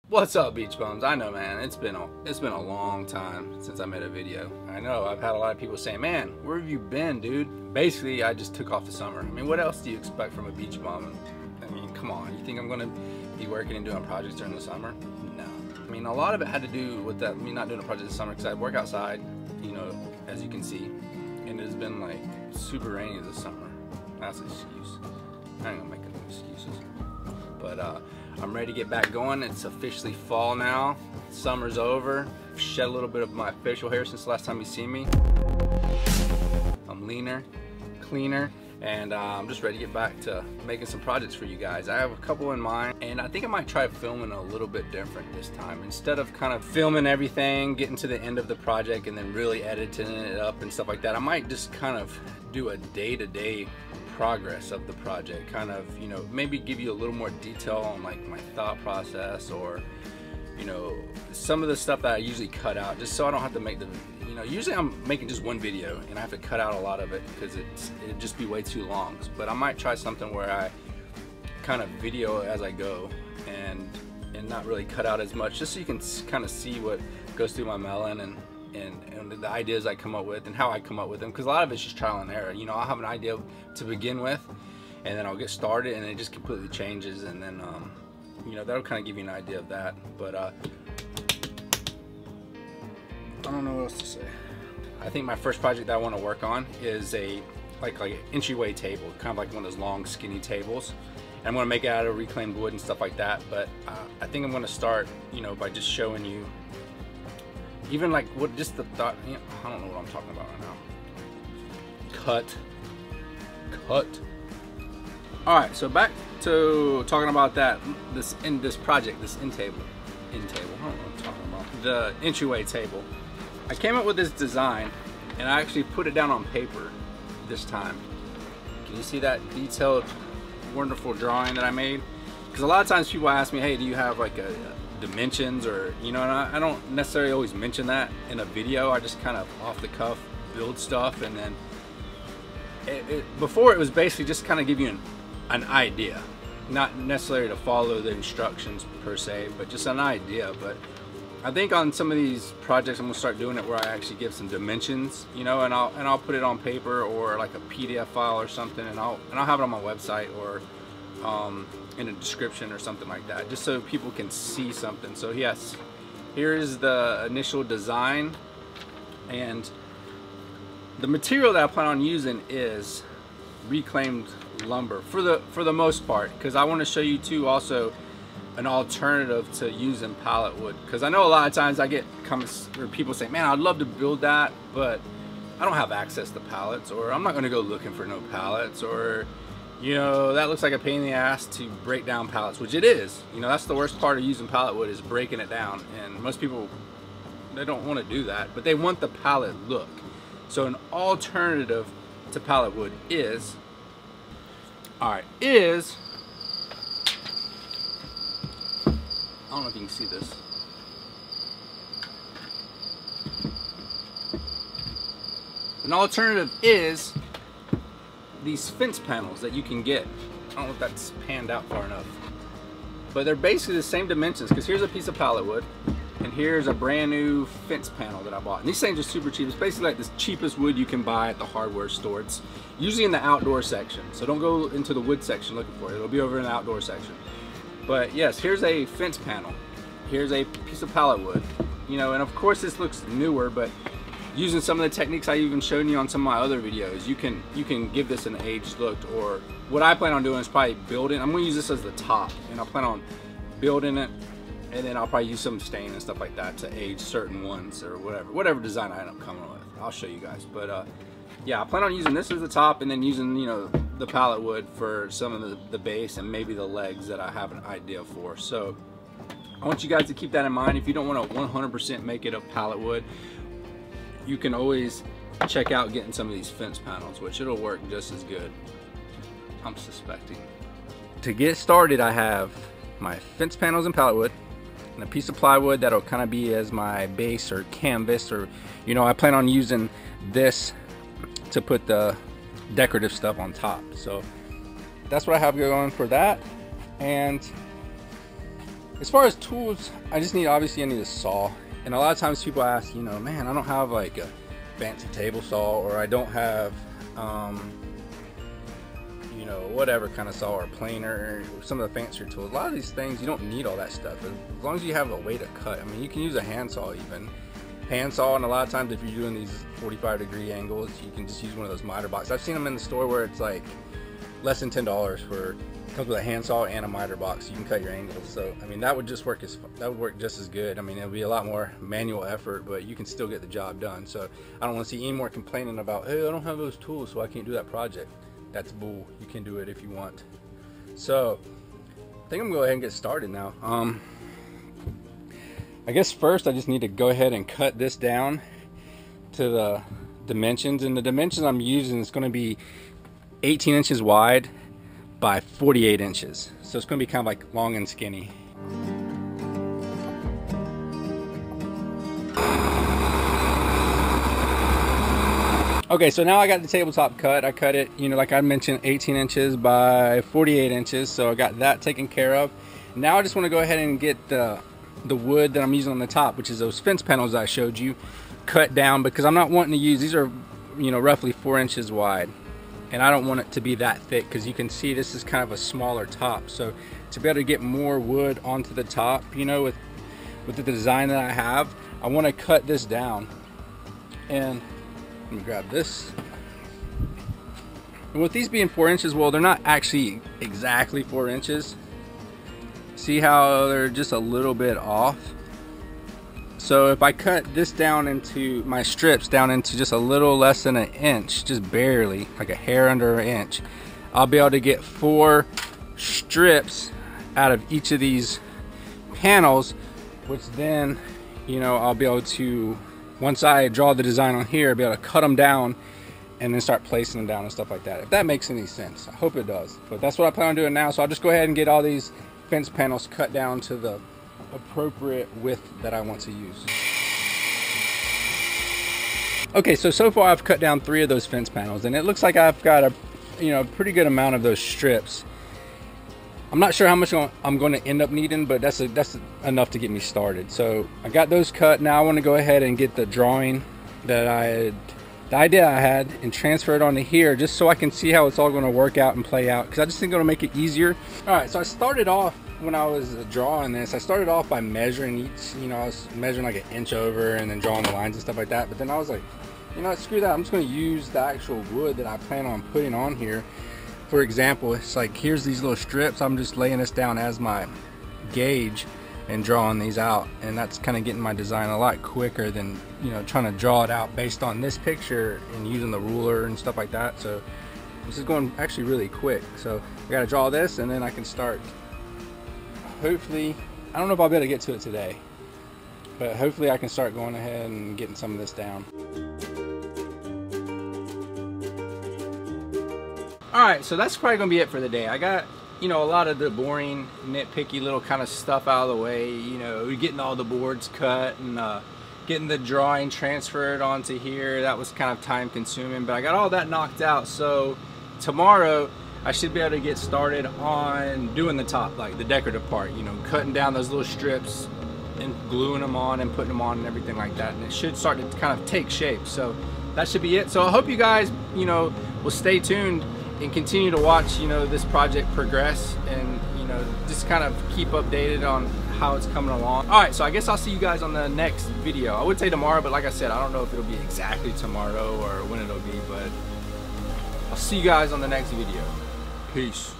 What's up, beach bums? I know, man, it's been a long time since I made a video. I know I've had a lot of people saying, man, where have you been, dude? Basically, I just took off the summer. I mean, what else do you expect from a beach bum? I mean, come on, you think I'm gonna be working and doing projects during the summer? No. I mean, a lot of it had to do with that, me not doing a project this summer because I work outside, you know, as you can see, and it's been like super rainy this summer. That's an excuse. I ain't gonna make any excuses. But I'm ready to get back going. It's officially fall now. Summer's over. I've shed a little bit of my facial hair since the last time you see me. I'm leaner, cleaner, and I'm just ready to get back to making some projects for you guys. I have a couple in mind, and I think I might try filming a little bit different this time. Instead of kind of filming everything, getting to the end of the project, and then really editing it up and stuff like that, I might just kind of do a day-to-day progress of the project, kind of, you know, maybe give you a little more detail on like my thought process, or you know, some of the stuff that I usually cut out, just so I don't have to make the, you know, usually I'm making just one video and I have to cut out a lot of it because it'd just be way too long. But I might try something where I kind of video as I go and not really cut out as much, just so you can kind of see what goes through my melon and the ideas I come up with and how I come up with them, because a lot of it's just trial and error. You know, I'll have an idea to begin with, and then I'll get started and it just completely changes, and then you know, that'll kind of give you an idea of that. But I don't know what else to say. I think my first project that I want to work on is a like an entryway table, kind of like one of those long skinny tables. And I'm going to make it out of reclaimed wood and stuff like that. But I think I'm going to start, you know, by just showing you even like what just the thought, you know, I don't know what I'm talking about right now. Cut. All right, so back to talking about that, this project, this end table, I don't know what I'm talking about. The entryway table. I came up with this design and I actually put it down on paper this time. Can you see that detailed, wonderful drawing that I made? Because a lot of times people ask me, hey, do you have like a dimensions, or, you know, and I don't necessarily always mention that in a video. I just kind of off the cuff build stuff, and then before it was basically just kind of give you an idea, not necessarily to follow the instructions per se, but just an idea. But I think on some of these projects I'm gonna start doing it where I actually give some dimensions, you know, and I'll put it on paper or like a PDF file or something, and I'll have it on my website or in a description or something like that, just so people can see something. So yes, here is the initial design, and the material that I plan on using is reclaimed lumber for the most part, because I want to show you too also an alternative to using pallet wood, because I know a lot of times I get comments or people say, man, I'd love to build that, but I don't have access to pallets, or I'm not going to go looking for no pallets, or, you know, that looks like a pain in the ass to break down pallets, which it is. You know, that's the worst part of using pallet wood, is breaking it down. And most people, they don't want to do that, but they want the pallet look. So an alternative to pallet wood is, I don't know if you can see this. An alternative is these fence panels that you can get. I don't know if that's panned out far enough, but they're basically the same dimensions, because here's a piece of pallet wood and here's a brand new fence panel that I bought, and these things are super cheap. It's basically like the cheapest wood you can buy at the hardware store. It's usually in the outdoor section, so don't go into the wood section looking for it. It'll be over in the outdoor section. But yes, here's a fence panel, here's a piece of pallet wood, you know, and of course this looks newer, but using some of the techniques I even shown you on some of my other videos, you can give this an aged look. Or what I plan on doing is probably building. I'm going to use this as the top, and I'll plan on building it, and then I'll probably use some stain and stuff like that to age certain ones, or whatever design I end up coming with. I'll show you guys. But yeah, I plan on using this as the top, and then using, you know, the pallet wood for some of the base and maybe the legs that I have an idea for. So I want you guys to keep that in mind. If you don't want to 100% make it of pallet wood, you can always check out getting some of these fence panels, which it'll work just as good, I'm suspecting. To get started, I have my fence panels and pallet wood, and a piece of plywood that'll kind of be as my base or canvas, or, you know, I plan on using this to put the decorative stuff on top. So that's what I have going for that. And As far as tools, obviously I need a saw. And a lot of times people ask, you know, man, I don't have like a fancy table saw, or I don't have, you know, whatever kind of saw, or planer, or some of the fancier tools. A lot of these things, you don't need all that stuff. As long as you have a way to cut. I mean, you can use a handsaw even. Handsaw, and a lot of times if you're doing these 45-degree angles, you can just use one of those miter boxes. I've seen them in the store where it's like less than $10 for, comes with a handsaw and a miter box. You can cut your angles. So I mean, that would work just as good. I mean, it'll be a lot more manual effort, but you can still get the job done. So I don't want to see any more complaining about, hey, I don't have those tools, so I can't do that project. That's bull. You can do it if you want. So I think I'm gonna go ahead and get started now. I guess first I just need to go ahead and cut this down to the dimensions, and the dimensions I'm using is going to be 18 inches wide by 48 inches. So it's going to be kind of like long and skinny. Okay, so now I got the tabletop cut. I cut it, you know, like I mentioned, 18 inches by 48 inches. So I got that taken care of. Now I just want to go ahead and get the wood that I'm using on the top, which is those fence panels I showed you, cut down, because I'm not wanting to use, these are, you know, roughly 4 inches wide, and I don't want it to be that thick, because you can see this is kind of a smaller top. So to be able to get more wood onto the top, you know, with the design that I have, I want to cut this down. And let me grab this. And with these being 4 inches, well, they're not actually exactly 4 inches. See how they're just a little bit off? So if I cut this down into my strips down into just a little less than an inch, just barely, like a hair under an inch, I'll be able to get 4 strips out of each of these panels, which then, you know, I'll be able to, once I draw the design on here, be able to cut them down and then start placing them down and stuff like that. If that makes any sense, I hope it does. But that's what I plan on doing now. So I'll just go ahead and get all these fence panels cut down to the appropriate width that I want to use. Okay, so far I've cut down 3 of those fence panels, and it looks like I've got a, you know, pretty good amount of those strips. I'm not sure how much I'm going to end up needing, but that's enough to get me started. So I got those cut. Now I want to go ahead and get the drawing that the idea I had, and transfer it onto here, just so I can see how it's all going to work out and play out, because I just think it'll make it easier. All right, so I started off, when I was drawing this, I started off by measuring each, you know, I was measuring like 1 inch over and then drawing the lines and stuff like that. But then I was like, you know, screw that, I'm just going to use the actual wood that I plan on putting on here. For example, it's like, here's these little strips, I'm just laying this down as my gauge and drawing these out, and that's kind of getting my design a lot quicker than, you know, trying to draw it out based on this picture and using the ruler and stuff like that. So this is going actually really quick. So I got to draw this, and then I can start, hopefully, I don't know if I'll be able to get to it today, but hopefully I can start going ahead and getting some of this down. Alright, so that's probably going to be it for the day. I got, you know, a lot of the boring, nitpicky little kind of stuff out of the way. You know, getting all the boards cut and getting the drawing transferred onto here. That was kind of time consuming, but I got all that knocked out. So tomorrow I should be able to get started on doing the top, like the decorative part, you know, cutting down those little strips and gluing them on and putting them on and everything like that. And it should start to kind of take shape. So that should be it. So I hope you guys, you know, will stay tuned and continue to watch, you know, this project progress, and, you know, just kind of keep updated on how it's coming along. All right, so I guess I'll see you guys on the next video. I would say tomorrow, but like I said, I don't know if it'll be exactly tomorrow or when it'll be, but I'll see you guys on the next video. Peace.